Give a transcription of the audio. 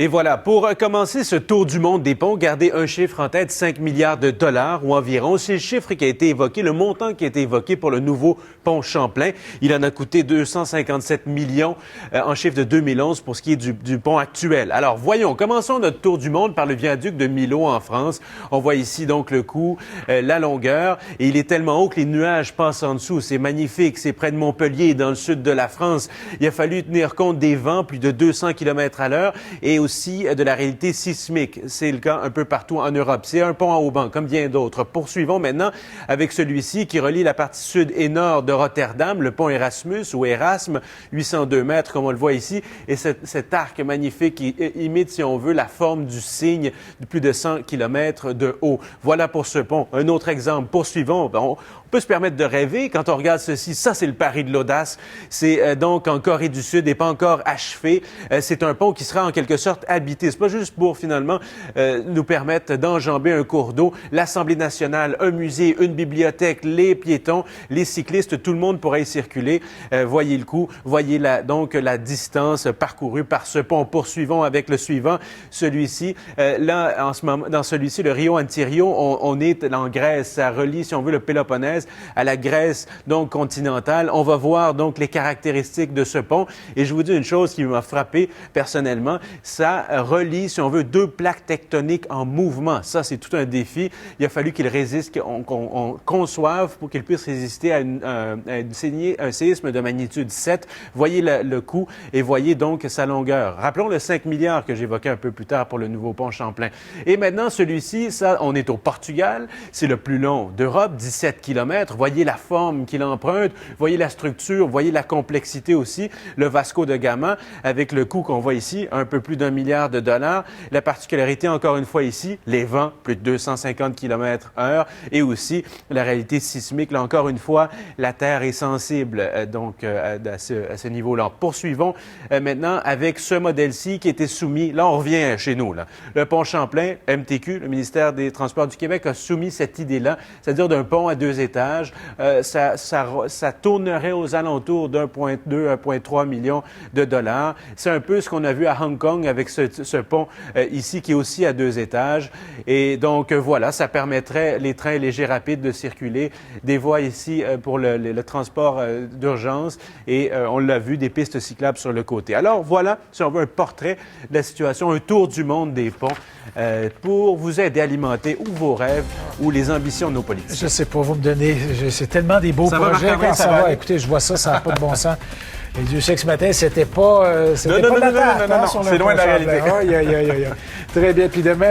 Et voilà, pour commencer ce tour du monde des ponts, gardez un chiffre en tête, 5 milliards de dollars ou environ. C'est le chiffre qui a été évoqué, le montant qui a été évoqué pour le nouveau pont Champlain. Il en a coûté 257 millions en chiffre de 2011 pour ce qui est du pont actuel. Alors voyons, commençons notre tour du monde par le viaduc de Millau en France. On voit ici donc le coût, la longueur, et il est tellement haut que les nuages passent en dessous. C'est magnifique, c'est près de Montpellier, dans le sud de la France. Il a fallu tenir compte des vents, plus de 200 km à l'heure, et aussi de la réalité sismique. C'est le cas un peu partout en Europe. C'est un pont à haubans, comme bien d'autres. Poursuivons maintenant avec celui-ci qui relie la partie sud et nord de Rotterdam, le pont Erasmus ou Erasme, 802 mètres comme on le voit ici, et cet arc magnifique qui imite, si on veut, la forme du cygne de plus de 100 km de haut. Voilà pour ce pont. Un autre exemple. Poursuivons. On peut se permettre de rêver quand on regarde ceci. Ça, c'est le pari de l'audace. C'est donc en Corée du Sud et pas encore achevé. C'est un pont qui sera en quelque sorte habité. C'est pas juste pour finalement nous permettre d'enjamber un cours d'eau. L'Assemblée nationale, un musée, une bibliothèque, les piétons, les cyclistes, tout le monde pourra y circuler. Voyez le coup, voyez donc la distance parcourue par ce pont. Poursuivons avec le suivant, celui-ci. Là, en ce moment, dans celui-ci, le Rio Antirrio, on est en Grèce. Ça relie, si on veut, le Péloponnèse à la Grèce donc continentale. On va voir donc les caractéristiques de ce pont. Et je vous dis une chose qui m'a frappé personnellement, ça relie, si on veut, deux plaques tectoniques en mouvement. Ça, c'est tout un défi. Il a fallu qu'il résiste, qu'on conçoive pour qu'il puisse résister à un séisme de magnitude 7. Voyez le coût et voyez donc sa longueur. Rappelons le 5 milliards que j'évoquais un peu plus tard pour le nouveau pont Champlain. Et maintenant, celui-ci, ça, on est au Portugal. C'est le plus long d'Europe, 17 km. Voyez la forme qu'il emprunte, voyez la structure, voyez la complexité aussi. Le Vasco da Gama, avec le coût qu'on voit ici, un peu plus d'1 milliard de dollars. La particularité, encore une fois ici, les vents, plus de 250 km/h, et aussi la réalité sismique. Là, encore une fois, la Terre est sensible à ce niveau-là. Poursuivons maintenant avec ce modèle-ci qui était soumis. Là, on revient chez nous. Là. Le pont Champlain, MTQ, le ministère des Transports du Québec, a soumis cette idée-là, c'est-à-dire d'un pont à 2 étages. Ça tournerait aux alentours d'1,2 à 1,3 million de dollars. C'est un peu ce qu'on a vu à Hong Kong avec ce pont ici qui est aussi à 2 étages. Et donc voilà, ça permettrait les trains légers rapides de circuler, des voies ici pour le transport d'urgence et on l'a vu, des pistes cyclables sur le côté. Alors voilà, si on veut un portrait de la situation, un tour du monde des ponts pour vous aider à alimenter ou vos rêves ou les ambitions de nos politiciens. Je sais pas, vous me donnez, c'est tellement des beaux projets. Quand ça va, écoutez, je vois ça n'a pas de bon sens. Et Dieu sait que ce matin, c'était pas non, c'est loin de la réalité. Très bien. Puis demain,